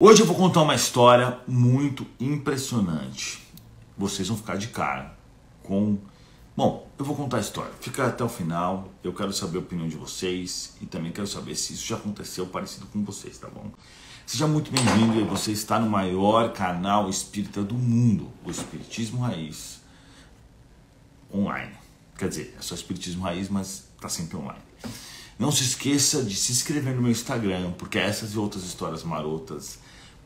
Hoje eu vou contar uma história muito impressionante. Vocês vão ficar de cara com... Bom, eu vou contar a história. Fica até o final. Eu quero saber a opinião de vocês e também quero saber se isso já aconteceu parecido com vocês, tá bom? Seja muito bem-vindo. Você está no maior canal espírita do mundo, o Espiritismo Raiz online. Quer dizer, é só Espiritismo Raiz, mas tá sempre online. Não se esqueça de se inscrever no meu Instagram, porque essas e outras histórias marotas,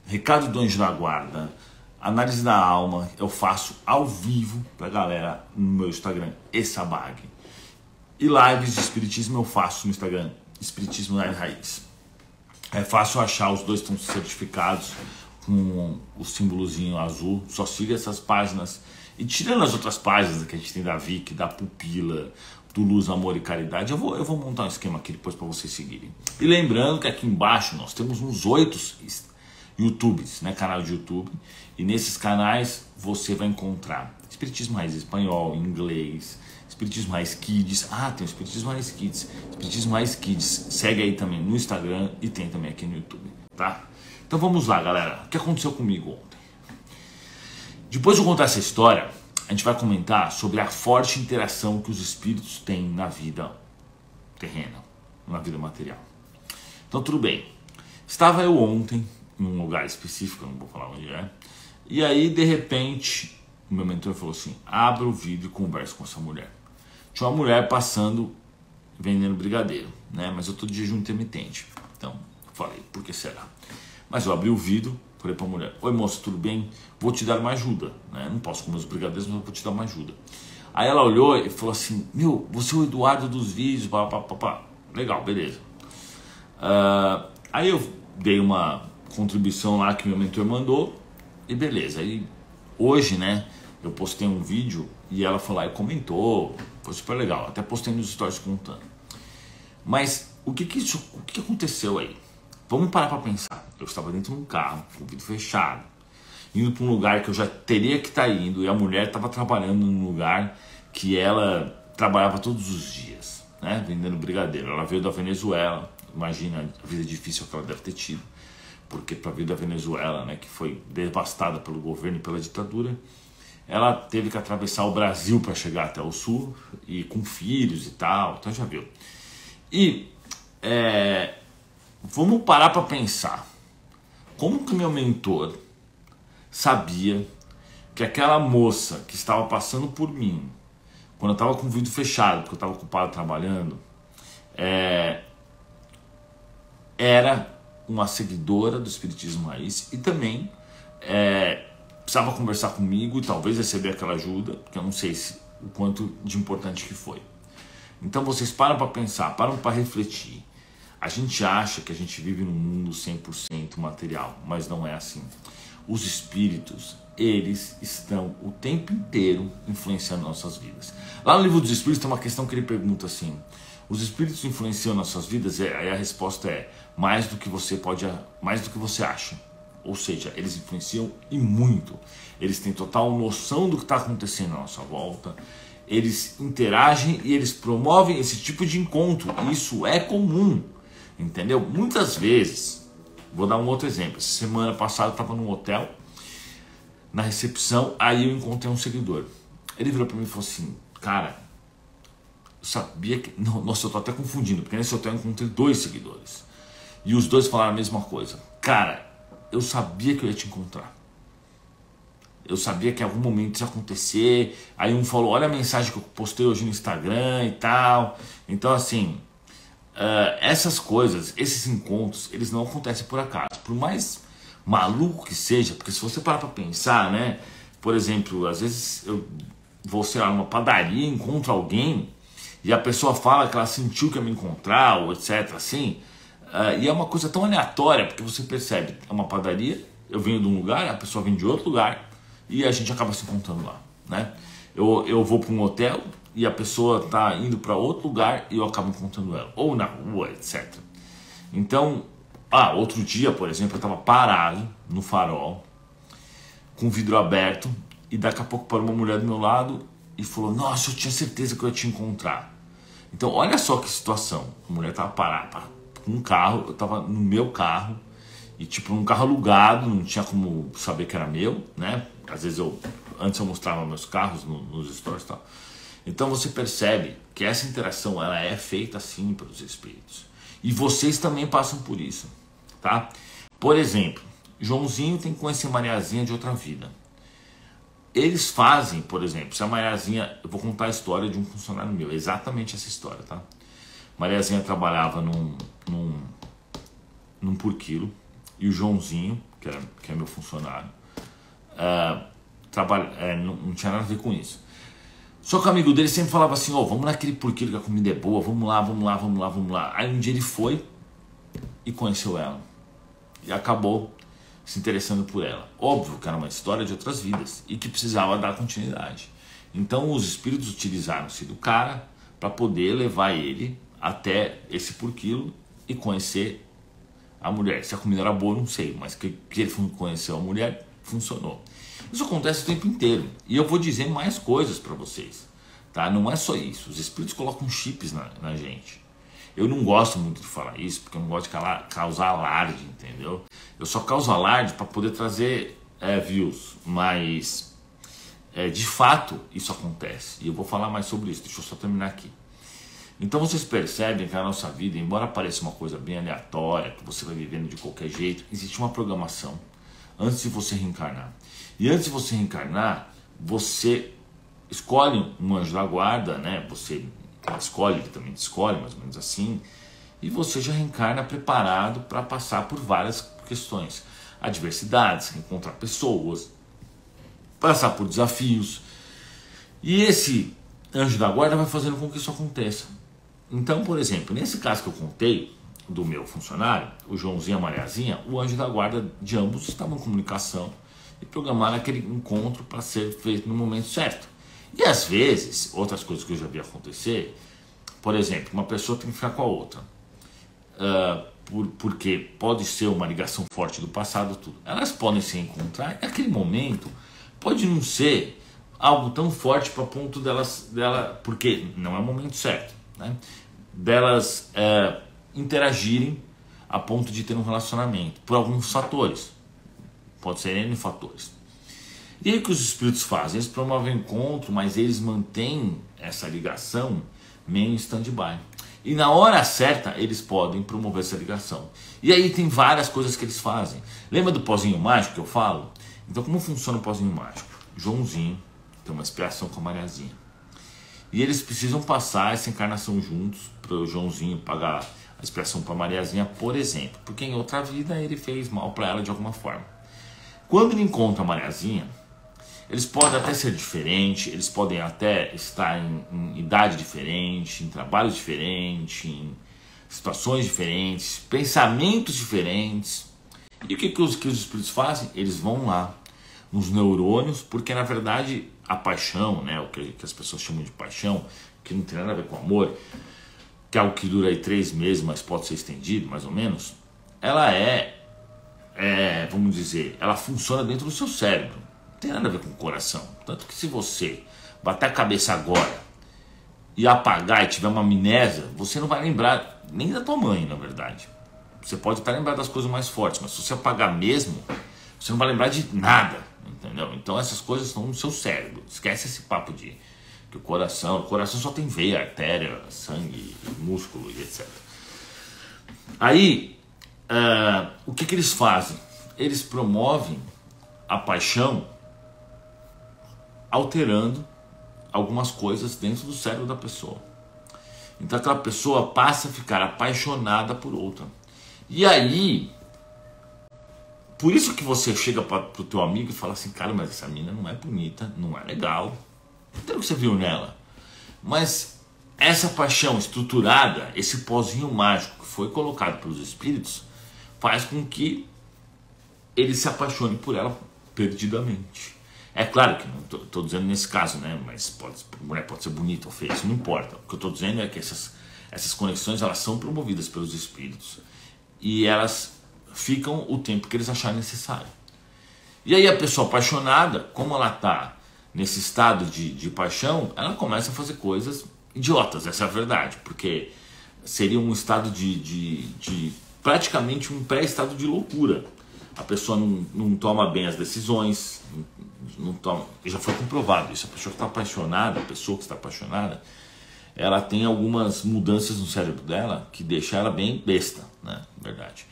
recado do anjo da guarda, análise da alma, eu faço ao vivo pra galera no meu Instagram, Essabag. E lives de espiritismo eu faço no Instagram, Espiritismo Raiz. É fácil achar, os dois estão certificados com o símbolozinho azul. Só siga essas páginas. E tirando as outras páginas que a gente tem da Vic, da Pupila, do Luz, Amor e Caridade, eu vou montar um esquema aqui depois para vocês seguirem. E lembrando que aqui embaixo nós temos uns 8 YouTubes, né, canal de YouTube, e nesses canais você vai encontrar Espiritismo Raiz espanhol, inglês, Espiritismo Raiz Kids, tem o Espiritismo Raiz Kids, Espiritismo Raiz Kids, segue aí também no Instagram e tem também aqui no YouTube, tá? Então vamos lá, galera, o que aconteceu comigo ontem? Depois de eu contar essa história, a gente vai comentar sobre a forte interação que os espíritos têm na vida terrena, na vida material. Então tudo bem, estava eu ontem em um lugar específico, eu não vou falar onde é, e aí de repente o meu mentor falou assim: abra o vídeo e converse com essa mulher. Tinha uma mulher passando vendendo brigadeiro, né? Mas eu tô de jejum intermitente, então falei, por que será? Mas eu abri o vídeo, falei pra mulher: oi moça, tudo bem? Vou te dar uma ajuda, né? Não posso comer os brigadeiros, mas eu vou te dar uma ajuda. Aí ela olhou e falou assim: meu, você é o Eduardo dos vídeos, papapá. Legal, beleza. Aí eu dei uma contribuição lá que meu mentor mandou e beleza. Aí hoje, né, eu postei um vídeo e ela foi lá e comentou, foi super legal, até postei nos stories contando. Mas o que aconteceu aí? Vamos parar para pensar. Eu estava dentro de um carro, com o vidro fechado, indo para um lugar que eu já teria que estar indo, e a mulher estava trabalhando num lugar que ela trabalhava todos os dias, né, vendendo brigadeiro. Ela veio da Venezuela, imagina a vida difícil que ela deve ter tido, porque para vir da Venezuela, né, que foi devastada pelo governo e pela ditadura, ela teve que atravessar o Brasil para chegar até o sul, e com filhos e tal, então já viu. E vamos parar para pensar, como que meu mentor sabia que aquela moça que estava passando por mim, quando eu estava com o vidro fechado, porque eu estava ocupado trabalhando, era uma seguidora do Espiritismo Raiz e também precisava conversar comigo e talvez receber aquela ajuda, porque eu não sei o quanto de importante que foi. Então vocês param para pensar, param para refletir. A gente acha que a gente vive num mundo 100% material, mas não é assim. Os espíritos, eles estão o tempo inteiro influenciando nossas vidas. Lá no livro dos Espíritos tem uma questão que ele pergunta assim: os espíritos influenciam nossas vidas? Aí a resposta é: mais do que você acha. Ou seja, eles influenciam e muito. Eles têm total noção do que está acontecendo à nossa volta. Eles interagem e eles promovem esse tipo de encontro. Isso é comum, entendeu? Muitas vezes, vou dar um outro exemplo. Essa semana passada eu estava num hotel, na recepção, aí eu encontrei um seguidor. Ele virou para mim e falou assim: cara, eu sabia que... Nossa, eu tô até confundindo, porque nesse hotel eu encontrei 2 seguidores. E os 2 falaram a mesma coisa. Cara, eu sabia que eu ia te encontrar. Eu sabia que em algum momento isso ia acontecer. Aí um falou: olha a mensagem que eu postei hoje no Instagram e tal. Então assim, essas coisas, esses encontros, eles não acontecem por acaso. Por mais maluco que seja, porque se você parar pra pensar, né? Por exemplo, às vezes eu vou, sei lá, numa padaria, encontro alguém e a pessoa fala que ela sentiu que ia me encontrar, ou etc, assim, e é uma coisa tão aleatória, porque você percebe, é uma padaria, eu venho de um lugar, a pessoa vem de outro lugar, e a gente acaba se encontrando lá, né? Eu vou para um hotel, e a pessoa tá indo para outro lugar, e eu acabo encontrando ela, ou na rua, etc. Então, outro dia, por exemplo, eu estava parado no farol, com o vidro aberto, e daqui a pouco parou uma mulher do meu lado, e falou: nossa, eu tinha certeza que eu ia te encontrar. Então olha só que situação. A mulher estava parada com um carro, eu estava no meu carro E tipo, num carro alugado, não tinha como saber que era meu, né? Às vezes antes eu mostrava meus carros nos stories e tal. Então você percebe que essa interação, ela é feita assim pelos espíritos. E vocês também passam por isso, tá? Por exemplo, Joãozinho tem que conhecer Mariazinha de outra vida. Eles fazem, por exemplo, se a Mariazinha... Eu vou contar a história de um funcionário meu, é exatamente essa história, tá? Mariazinha trabalhava num por-quilo, e o Joãozinho, que é meu funcionário, não tinha nada a ver com isso. Só que o amigo dele sempre falava assim, ó, vamos naquele por-quilo que a comida é boa, vamos lá, vamos lá, vamos lá, vamos lá. Aí um dia ele foi e conheceu ela. E acabou se interessando por ela. Óbvio que era uma história de outras vidas e que precisava dar continuidade. Então os espíritos utilizaram-se do cara para poder levar ele até esse por-quilo e conhecer a mulher. Se a comida era boa, não sei, mas que ele conheceu a mulher, funcionou. Isso acontece o tempo inteiro. E eu vou dizer mais coisas para vocês, tá? Não é só isso. Os espíritos colocam chips na gente. Eu não gosto muito de falar isso, porque eu não gosto de causar alarde, entendeu? Eu só causo alarde para poder trazer views, mas de fato isso acontece. E eu vou falar mais sobre isso, deixa eu só terminar aqui. Então vocês percebem que a nossa vida, embora pareça uma coisa bem aleatória, que você vai vivendo de qualquer jeito, existe uma programação antes de você reencarnar. E antes de você reencarnar, você escolhe um anjo da guarda, né? Você escolhe, ele também te escolhe, mais ou menos assim, e você já reencarna preparado para passar por várias questões, adversidades, encontrar pessoas, passar por desafios. E esse anjo da guarda vai fazendo com que isso aconteça. Então, por exemplo, nesse caso que eu contei do meu funcionário, o Joãozinho e a Mariazinha, o anjo da guarda de ambos estavam em comunicação e programaram aquele encontro para ser feito no momento certo. E às vezes, outras coisas que eu já vi acontecer, por exemplo, uma pessoa tem que ficar com a outra, porque pode ser uma ligação forte do passado, tudo. Elas podem se encontrar, e naquele momento pode não ser algo tão forte para ponto porque não é o momento certo, né? Delas interagirem a ponto de ter um relacionamento, por alguns fatores, pode ser N fatores. E aí o que os espíritos fazem? Eles promovem o encontro, mas eles mantêm essa ligação meio em stand-by. E na hora certa eles podem promover essa ligação. E aí tem várias coisas que eles fazem. Lembra do pozinho mágico que eu falo? Então como funciona o pozinho mágico? Joãozinho tem uma expiação com a Mariazinha. E eles precisam passar essa encarnação juntos para o Joãozinho pagar a expiação para a Mariazinha, por exemplo. Porque em outra vida ele fez mal para ela de alguma forma. Quando ele encontra a Mariazinha, eles podem até ser diferentes, eles podem até estar em idade diferente, em trabalho diferente, em situações diferentes, pensamentos diferentes. E o que os espíritos fazem? Eles vão lá, nos neurônios, porque na verdade a paixão, né, o que as pessoas chamam de paixão, que não tem nada a ver com amor, que é algo que dura aí 3 meses, mas pode ser estendido, mais ou menos, ela vamos dizer, ela funciona dentro do seu cérebro. Não tem nada a ver com o coração. Tanto que se você bater a cabeça agora e apagar e tiver uma amnésia, você não vai lembrar nem da tua mãe, na verdade. Você pode até lembrar das coisas mais fortes, mas se você apagar mesmo, você não vai lembrar de nada, entendeu? Então essas coisas estão no seu cérebro. Esquece esse papo de que o coração só tem veia, artéria, sangue, músculo e etc. Aí, o que eles fazem? Eles promovem a paixão alterando algumas coisas dentro do cérebro da pessoa. Então aquela pessoa passa a ficar apaixonada por outra. E aí, por isso que você chega para o teu amigo e fala assim, cara, mas essa mina não é bonita, não é legal. Não tem o que você viu nela. Mas essa paixão estruturada, esse pozinho mágico que foi colocado pelos espíritos, faz com que ele se apaixone por ela perdidamente. É claro que não estou dizendo nesse caso, né? Mas a mulher pode ser bonita ou feia, isso não importa. O que eu estou dizendo é que essas conexões elas são promovidas pelos espíritos e elas ficam o tempo que eles acharem necessário. E aí a pessoa apaixonada, como ela está nesse estado de paixão, ela começa a fazer coisas idiotas, essa é a verdade, porque seria um estado de praticamente um pré-estado de loucura. A pessoa não toma bem as decisões, não toma, já foi comprovado isso. A pessoa que está apaixonada, ela tem algumas mudanças no cérebro dela que deixa ela bem besta, né? Verdade.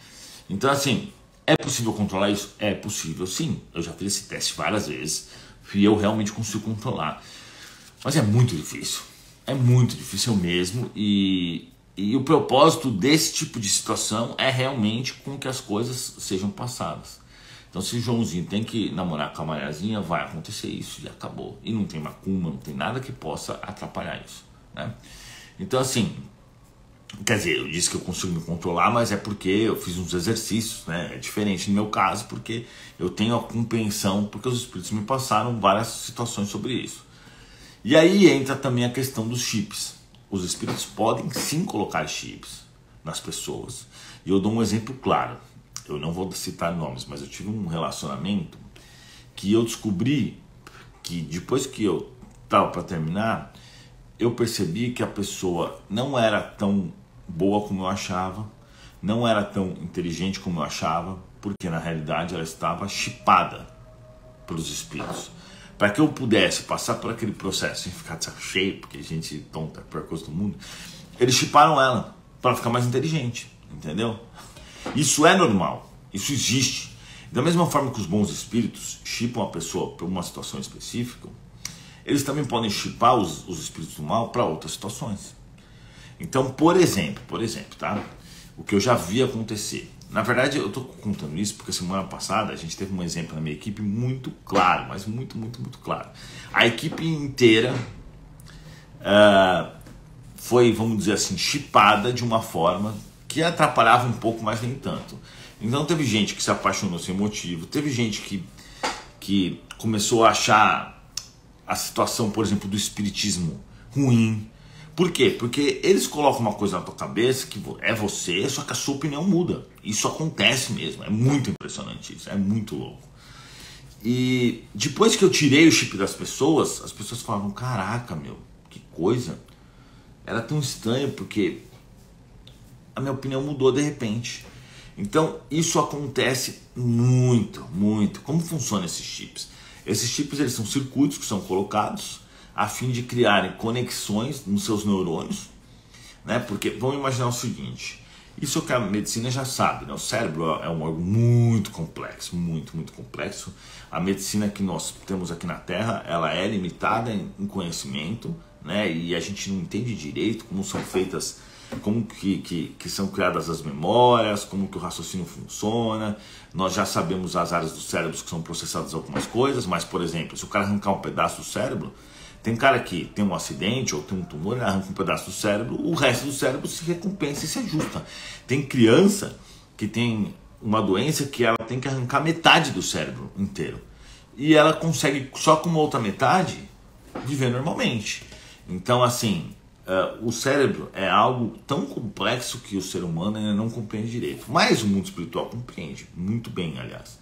Então, assim, é possível controlar isso? É possível, sim. Eu já fiz esse teste várias vezes e eu realmente consigo controlar. Mas é muito difícil. É muito difícil mesmo. E o propósito desse tipo de situação é realmente com que as coisas sejam passadas. Então, se o Joãozinho tem que namorar com a Mariazinha, vai acontecer isso e acabou. E não tem macumba, não tem nada que possa atrapalhar isso, né? Então, assim, quer dizer, eu disse que eu consigo me controlar, mas é porque eu fiz uns exercícios, né? É diferente no meu caso, porque eu tenho a compreensão, porque os espíritos me passaram várias situações sobre isso. E aí entra também a questão dos chips. Os espíritos podem sim colocar chips nas pessoas. E eu dou um exemplo claro. Eu não vou citar nomes, mas eu tive um relacionamento que eu descobri que depois que eu estava para terminar, eu percebi que a pessoa não era tão boa como eu achava, não era tão inteligente como eu achava, porque na realidade ela estava chipada pelos espíritos. Para que eu pudesse passar por aquele processo sem ficar de saco cheio, porque a gente tonta per coisa do mundo, eles chiparam ela para ficar mais inteligente, entendeu? Isso é normal, isso existe. Da mesma forma que os bons espíritos chipam a pessoa para uma situação específica, eles também podem chipar os espíritos do mal para outras situações. Então, por exemplo, tá? O que eu já vi acontecer. Na verdade, eu estou contando isso porque semana passada a gente teve um exemplo na minha equipe muito claro, mas muito claro. A equipe inteira foi, vamos dizer assim, chipada de uma forma que atrapalhava um pouco, mas nem tanto. Então teve gente que se apaixonou sem motivo, teve gente que começou a achar a situação, por exemplo, do espiritismo ruim. Por quê? Porque eles colocam uma coisa na tua cabeça que é você, só que a sua opinião muda. Isso acontece mesmo, é muito impressionante isso, é muito louco. E depois que eu tirei o chip das pessoas, as pessoas falavam, caraca, meu, que coisa. Era tão estranho porque a minha opinião mudou de repente. Então isso acontece muito. Como funcionam esses chips? Esses chips, eles são circuitos que são colocados a fim de criarem conexões nos seus neurônios, né? Porque vamos imaginar o seguinte, isso é o que a medicina já sabe, né? O cérebro é um órgão muito complexo, muito complexo. A medicina que nós temos aqui na Terra, ela é limitada em conhecimento, né? E a gente não entende direito como são feitas, como que são criadas as memórias, como que o raciocínio funciona. Nós já sabemos as áreas do cérebro que são processadas algumas coisas, mas, por exemplo, se o cara arrancar um pedaço do cérebro, tem cara que tem um acidente ou tem um tumor, ele arranca um pedaço do cérebro, o resto do cérebro se recompensa e se ajusta. Tem criança que tem uma doença que ela tem que arrancar metade do cérebro inteiro. E ela consegue, só com uma outra metade, viver normalmente. Então, assim, o cérebro é algo tão complexo que o ser humano ainda não compreende direito. Mas o mundo espiritual compreende, muito bem, aliás.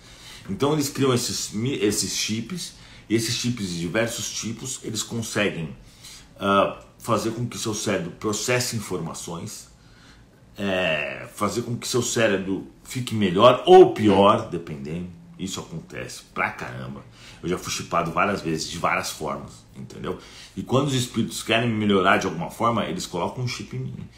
Então eles criam esses chips, e esses chips de diversos tipos, eles conseguem fazer com que seu cérebro processe informações, fazer com que seu cérebro fique melhor ou pior, dependendo. Isso acontece pra caramba. Eu já fui chipado várias vezes, de várias formas, entendeu? E quando os espíritos querem me melhorar de alguma forma, eles colocam um chip em mim.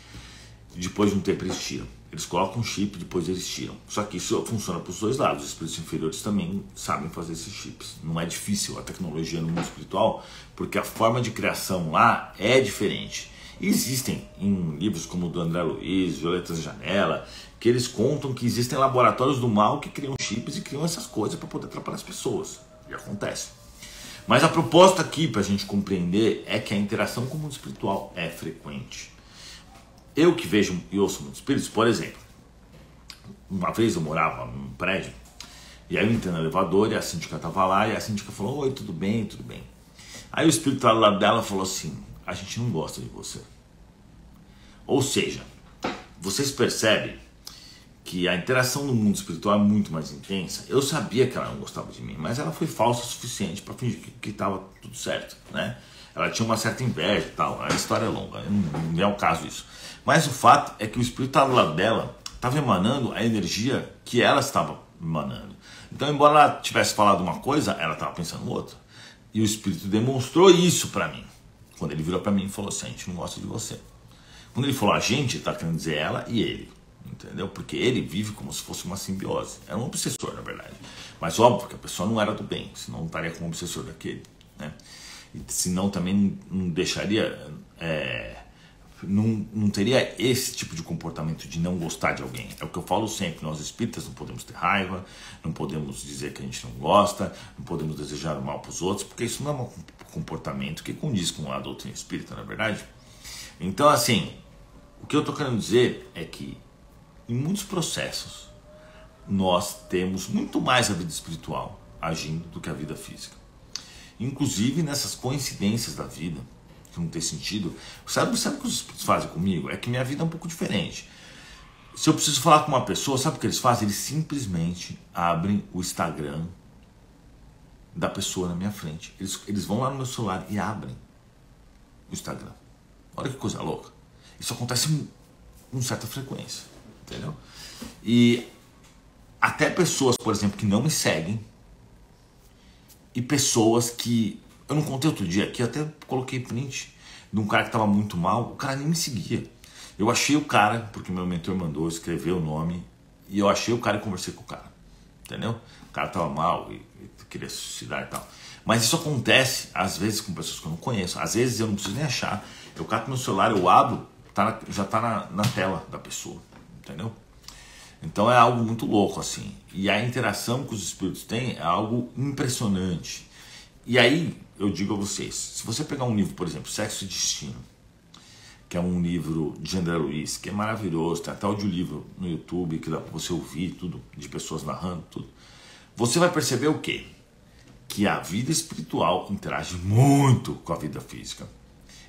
Depois de um tempo eles tiram. Eles colocam um chip, depois eles tiram. Só que isso funciona para os dois lados. Os espíritos inferiores também sabem fazer esses chips. Não é difícil a tecnologia no mundo espiritual, porque a forma de criação lá é diferente. E existem em livros como o do André Luiz, Violetas Janela, que eles contam que existem laboratórios do mal que criam chips e criam essas coisas para poder atrapalhar as pessoas. E acontece. Mas a proposta aqui, para a gente compreender, é que a interação com o mundo espiritual é frequente. Eu que vejo e ouço muitos espíritos, por exemplo, uma vez eu morava num prédio, e aí eu entrei no elevador e a síndica estava lá, e a síndica falou, oi, tudo bem, tudo bem. Aí o espírito lá do lado dela falou assim, a gente não gosta de você. Ou seja, vocês percebem que a interação no mundo espiritual é muito mais intensa. Eu sabia que ela não gostava de mim, mas ela foi falsa o suficiente para fingir que estava tudo certo, né? Ela tinha uma certa inveja e tal, a história é longa, não é o caso isso. Mas o fato é que o espírito estava do lado dela estava emanando a energia que ela estava emanando. Então, embora ela tivesse falado uma coisa, ela estava pensando outra. E o espírito demonstrou isso para mim. Quando ele virou para mim e falou assim: a gente não gosta de você. Quando ele falou a gente, está querendo dizer ela e ele. Entendeu? Porque ele vive como se fosse uma simbiose. Era um obsessor, na verdade. Mas óbvio que a pessoa não era do bem, senão não estaria como obsessor daquele, né? E senão também não deixaria, não teria esse tipo de comportamento de não gostar de alguém. É o que eu falo sempre: nós espíritas não podemos ter raiva, não podemos dizer que a gente não gosta, não podemos desejar o mal para os outros, porque isso não é um comportamento que condiz com a doutrina espírita, na verdade. Então, assim, o que eu estou querendo dizer é que em muitos processos nós temos muito mais a vida espiritual agindo do que a vida física. Inclusive nessas coincidências da vida, que não tem sentido. Sabe o que os espíritos fazem comigo? É que minha vida é um pouco diferente. Se eu preciso falar com uma pessoa, sabe o que eles fazem? Eles simplesmente abrem o Instagram da pessoa na minha frente. Eles vão lá no meu celular e abrem o Instagram. Olha que coisa louca. Isso acontece com certa frequência, entendeu? E até pessoas, por exemplo, que não me seguem, e pessoas que... Eu não contei outro dia aqui, eu até coloquei print de um cara que estava muito mal, o cara nem me seguia. Eu achei o cara, porque meu mentor mandou escrever o nome, e eu achei o cara e conversei com o cara, entendeu? O cara estava mal e queria se suicidar e tal. Mas isso acontece, às vezes, com pessoas que eu não conheço. Às vezes eu não preciso nem achar. Eu cato meu celular, eu abro, já está na tela da pessoa, entendeu? Então é algo muito louco, assim. E a interação que os espíritos têm é algo impressionante. E aí, eu digo a vocês, se você pegar um livro, por exemplo, Sexo e Destino, que é um livro de André Luiz, que é maravilhoso, tem até audiolivro no YouTube, que dá para você ouvir tudo, de pessoas narrando tudo, você vai perceber o quê? Que a vida espiritual interage muito com a vida física.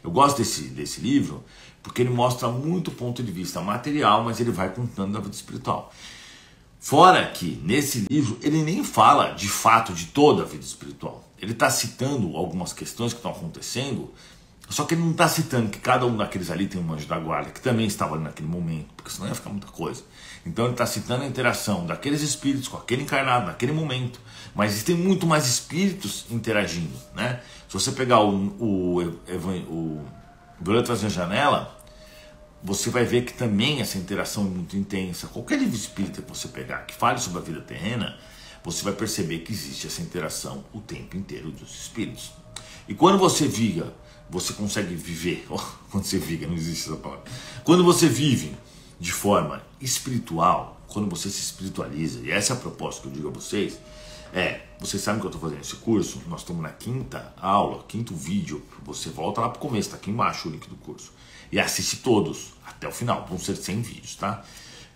Eu gosto desse livro porque ele mostra muito ponto de vista material, mas ele vai contando da vida espiritual. Fora que, nesse livro, ele nem fala de fato de toda a vida espiritual. Ele está citando algumas questões que estão acontecendo, só que ele não está citando que cada um daqueles ali tem um anjo da guarda, que também estava ali naquele momento, porque senão ia ficar muita coisa. Então ele está citando a interação daqueles espíritos com aquele encarnado naquele momento. Mas existem muito mais espíritos interagindo, né? Se você pegar o Violeta Trazendo Janela, você vai ver que também essa interação é muito intensa. Qualquer livro espírita que você pegar que fale sobre a vida terrena, você vai perceber que existe essa interação o tempo inteiro dos espíritos. E quando você viga, você consegue viver. Quando você viga, não existe essa palavra. Quando você vive de forma espiritual, quando você se espiritualiza, e essa é a proposta que eu digo a vocês, vocês sabem que eu estou fazendo esse curso, nós estamos na quinta aula, quinto vídeo, você volta lá para o começo, está aqui embaixo o link do curso, e assiste todos, até o final, vão ser 100 vídeos, tá?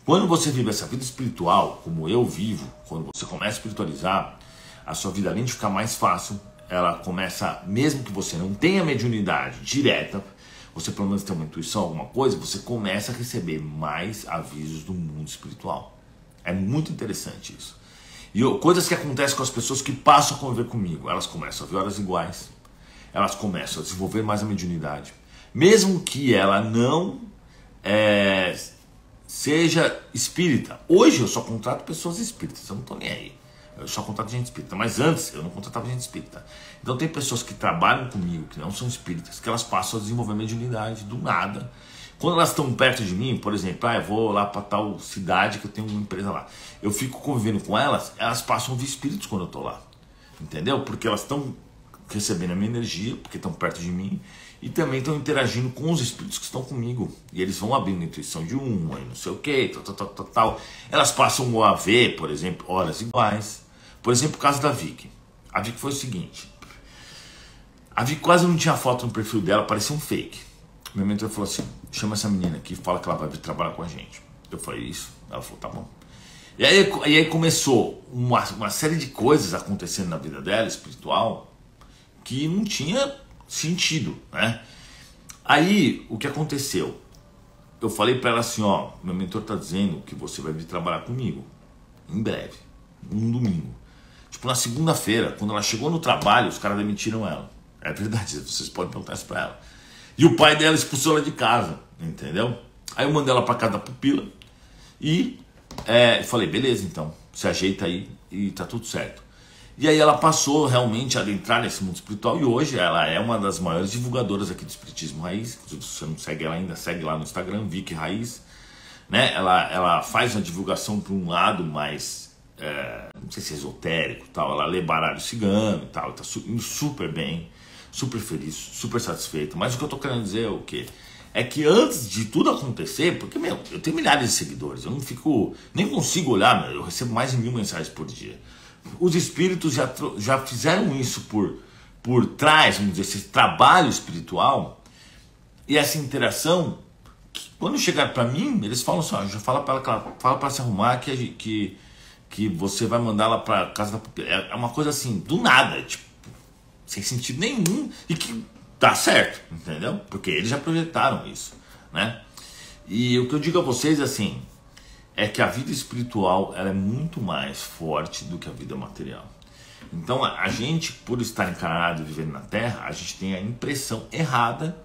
Quando você vive essa vida espiritual, como eu vivo, quando você começa a espiritualizar, a sua vida, além de ficar mais fácil, ela começa, mesmo que você não tenha mediunidade direta, você pelo menos tem uma intuição, alguma coisa, você começa a receber mais avisos do mundo espiritual. É muito interessante isso. E coisas que acontecem com as pessoas que passam a conviver comigo, elas começam a ver horas iguais, elas começam a desenvolver mais a mediunidade, mesmo que ela não seja espírita. Hoje eu só contrato pessoas espíritas, eu não estou nem aí. Eu só contrato gente espírita, mas antes eu não contratava gente espírita. Então tem pessoas que trabalham comigo, que não são espíritas, que elas passam a desenvolver mediunidade do nada. Quando elas estão perto de mim, por exemplo, eu vou lá para tal cidade que eu tenho uma empresa lá. Eu fico convivendo com elas, elas passam a ver espíritos quando eu estou lá. Entendeu? Porque elas estão recebendo a minha energia, porque estão perto de mim, e também estão interagindo com os espíritos que estão comigo. E eles vão abrindo a intuição de um, aí não sei o que, tal. Elas passam a ver, por exemplo, horas iguais. Por exemplo, o caso da Vicky. A Vicky foi o seguinte. A Vicky quase não tinha foto no perfil dela, parecia um fake. Meu mentor falou assim, chama essa menina aqui, fala que ela vai vir trabalhar com a gente. Eu falei isso, ela falou, tá bom. E aí começou uma série de coisas acontecendo na vida dela, espiritual, que não tinha sentido, né? Aí, o que aconteceu? Eu falei pra ela assim, ó, meu mentor tá dizendo que você vai vir trabalhar comigo, em breve, num domingo. Tipo, na segunda-feira, quando ela chegou no trabalho, os caras demitiram ela. É verdade, vocês podem perguntar isso pra ela. E o pai dela expulsou ela de casa, entendeu? Aí eu mandei ela pra casa da pupila E falei, beleza, então, se ajeita aí e tá tudo certo. E aí ela passou realmente a adentrar nesse mundo espiritual e hoje ela é uma das maiores divulgadoras aqui do Espiritismo Raiz. Se você não segue ela ainda, segue lá no Instagram, Vicky Raiz. Né? Ela faz uma divulgação para um lado mais, não sei se é esotérico, tal. Ela lê baralho cigano e tal, tá indo super bem, super feliz, super satisfeito. Mas o que eu tô querendo dizer é o quê? É que antes de tudo acontecer, porque, eu tenho milhares de seguidores, eu não fico, nem consigo olhar, eu recebo mais de 1000 mensagens por dia. Os espíritos já fizeram isso por trás, vamos dizer, esse trabalho espiritual e essa interação, que quando chegar para mim, eles falam assim, já fala para ela se arrumar que você vai mandar ela para casa da... É uma coisa assim, do nada, tipo, sem sentido nenhum e que dá certo, entendeu? Porque eles já projetaram isso, né? E o que eu digo a vocês assim, é que a vida espiritual ela é muito mais forte do que a vida material. Então a gente, por estar encarnado e vivendo na Terra, a gente tem a impressão errada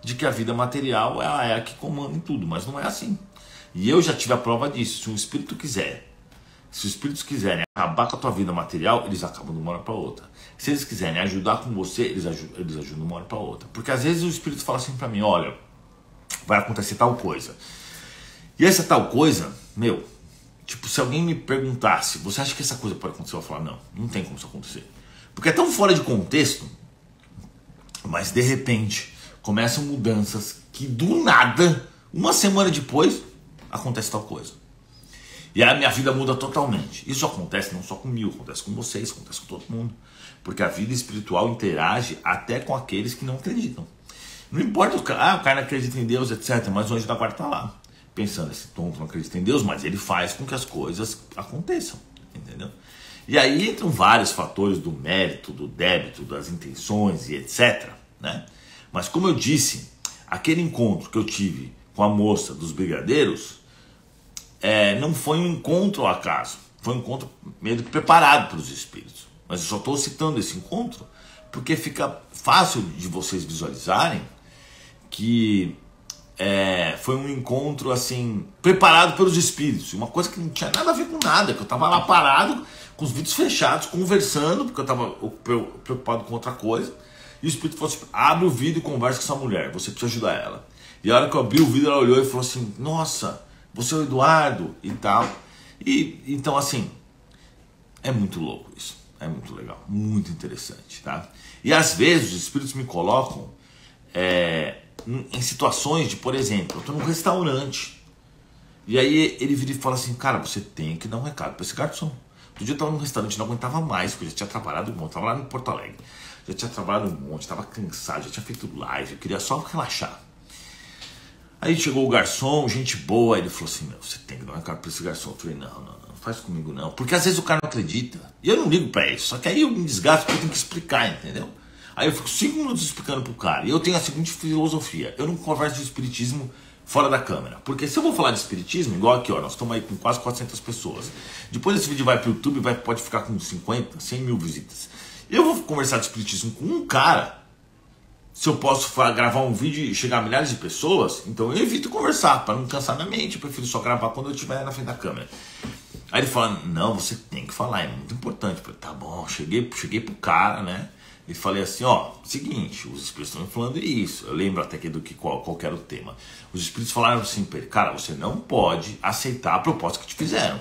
de que a vida material ela é a que comanda em tudo, mas não é assim. E eu já tive a prova disso. Se um espírito quiser, se os espíritos quiserem acabar com a tua vida material, eles acabam de uma hora para outra. Se eles quiserem ajudar com você, eles ajudam de uma hora para outra. Porque às vezes o espírito fala assim para mim, olha, vai acontecer tal coisa. E essa tal coisa, tipo, se alguém me perguntasse, você acha que essa coisa pode acontecer? Eu vou falar, não tem como isso acontecer. Porque é tão fora de contexto, mas de repente começam mudanças que do nada, uma semana depois, acontece tal coisa. E aí a minha vida muda totalmente. Isso acontece não só comigo, acontece com vocês, acontece com todo mundo. Porque a vida espiritual interage até com aqueles que não acreditam. Não importa o cara não acredita em Deus, etc. Mas o anjo da guarda está lá. Pensando, esse tonto não acredita em Deus, mas ele faz com que as coisas aconteçam, entendeu? E aí entram vários fatores do mérito, do débito, das intenções e etc, né? Mas como eu disse, aquele encontro que eu tive com a moça dos brigadeiros não foi um encontro ao acaso, foi um encontro meio preparado pelos espíritos. Mas eu só estou citando esse encontro porque fica fácil de vocês visualizarem que foi um encontro assim preparado pelos espíritos, uma coisa que não tinha nada a ver com nada, que eu estava lá parado com os vidros fechados, conversando, porque eu estava preocupado com outra coisa, e o espírito falou assim, abre o vidro e conversa com essa mulher, você precisa ajudar ela. E a hora que eu abri o vidro, ela olhou e falou assim, nossa, você é o Eduardo e tal. E então assim, é muito louco isso, é muito legal, muito interessante, tá? E às vezes os espíritos me colocam em situações de, por exemplo, eu estou num restaurante e aí ele vira e fala assim, cara, você tem que dar um recado para esse garçom. Outro dia eu estava num restaurante, não aguentava mais, porque eu já tinha trabalhado um monte, estava lá em Porto Alegre, já tinha trabalhado um monte, estava cansado, já tinha feito live, eu queria só relaxar. Aí chegou o garçom, gente boa, ele falou assim, você tem que dar um recado para esse garçom. Eu falei, não faz comigo não, porque às vezes o cara não acredita, e eu não ligo para isso, só que aí eu me desgasto porque eu tenho que explicar, entendeu? Aí eu fico 5 minutos explicando pro cara. E eu tenho a seguinte filosofia. Eu não converso de espiritismo fora da câmera. Porque se eu vou falar de espiritismo, igual aqui, ó, nós estamos aí com quase 400 pessoas. Depois esse vídeo vai pro YouTube, pode ficar com 50, 100 mil visitas. Eu vou conversar de espiritismo com um cara. Se eu posso gravar um vídeo e chegar a milhares de pessoas, então eu evito conversar, para não cansar minha mente. Eu prefiro só gravar quando eu estiver na frente da câmera. Aí ele fala, não, você tem que falar, é muito importante. Eu falei, tá bom, cheguei pro cara, né? E falei assim, seguinte, os espíritos estão me falando isso. Eu lembro até que qual era o tema. Os espíritos falaram assim, cara, você não pode aceitar a proposta que te fizeram.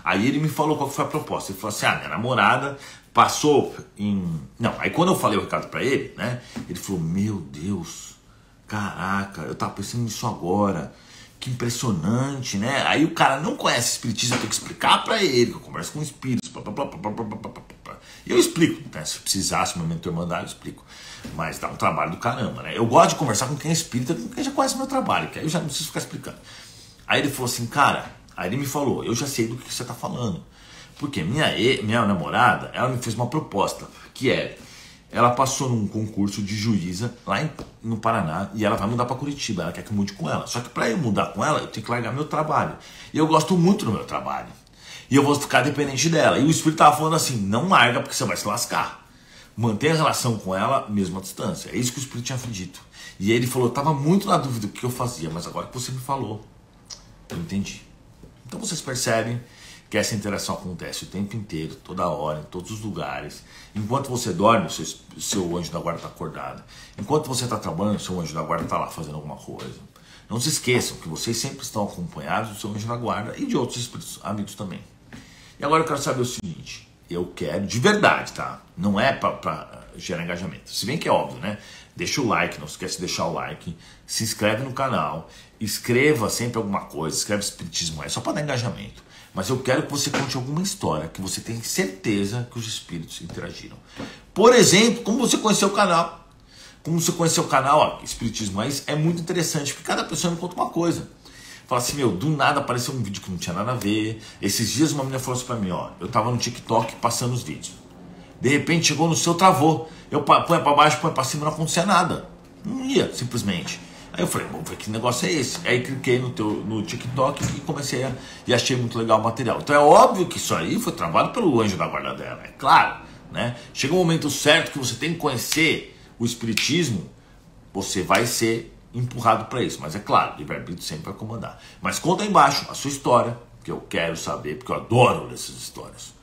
Aí ele me falou qual foi a proposta. Ele falou assim, minha namorada passou em... Não, aí quando eu falei o recado pra ele, né? Ele falou, meu Deus, caraca, eu tava pensando nisso agora. Que impressionante, né? Aí o cara não conhece espiritismo, eu tenho que explicar pra ele, que eu converso com espíritos, e eu explico, né? Se precisasse, meu mentor mandar, eu explico. Mas dá um trabalho do caramba, né? Eu gosto de conversar com quem é espírita, com quem já conhece meu trabalho, que aí eu já não preciso ficar explicando. Aí ele falou assim, cara, aí ele me falou, eu já sei do que você tá falando. Porque minha namorada, ela me fez uma proposta, que ela passou num concurso de juíza lá no Paraná e ela vai mudar para Curitiba, ela quer que eu mude com ela. Só que para eu mudar com ela, eu tenho que largar meu trabalho. E eu gosto muito do meu trabalho. E eu vou ficar dependente dela. E o espírito estava falando assim, não larga porque você vai se lascar. Mantenha a relação com ela mesmo à distância. É isso que o espírito tinha dito. E ele falou, eu estava muito na dúvida do que eu fazia, mas agora que você me falou, eu entendi. Então vocês percebem que essa interação acontece o tempo inteiro, toda hora, em todos os lugares. Enquanto você dorme, o seu anjo da guarda está acordado. Enquanto você está trabalhando, o seu anjo da guarda está lá fazendo alguma coisa. Não se esqueçam que vocês sempre estão acompanhados do seu anjo da guarda e de outros espíritos amigos também. E agora eu quero saber o seguinte, eu quero, de verdade, tá? Não é para gerar engajamento. Se bem que é óbvio, né? Deixa o like, não esquece de deixar o like, se inscreve no canal, escreva sempre alguma coisa, escreve espiritismo aí, só para dar engajamento. Mas eu quero que você conte alguma história que você tenha certeza que os espíritos interagiram. Por exemplo, como você conheceu o canal. Como você conheceu o canal, ó, Espiritismo Raiz, é muito interessante, porque cada pessoa me conta uma coisa. Fala assim, meu, do nada apareceu um vídeo que não tinha nada a ver. Esses dias uma menina falou assim pra mim, ó, eu tava no TikTok passando os vídeos. De repente chegou no seu, travou. Eu põe pra baixo, põe pra cima, não acontecia nada. Não ia, simplesmente. Aí eu falei, vamos ver que negócio é esse. Aí cliquei no TikTok e comecei e achei muito legal o material. Então é óbvio que isso aí foi trabalhado pelo anjo da guarda dela, é claro, né? Chega um momento certo que você tem que conhecer o espiritismo, você vai ser empurrado para isso. Mas é claro, o livre-arbítrio sempre vai comandar. Mas conta aí embaixo a sua história, que eu quero saber, porque eu adoro essas histórias.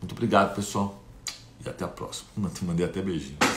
Muito obrigado, pessoal. E até a próxima. Mandei até beijinho.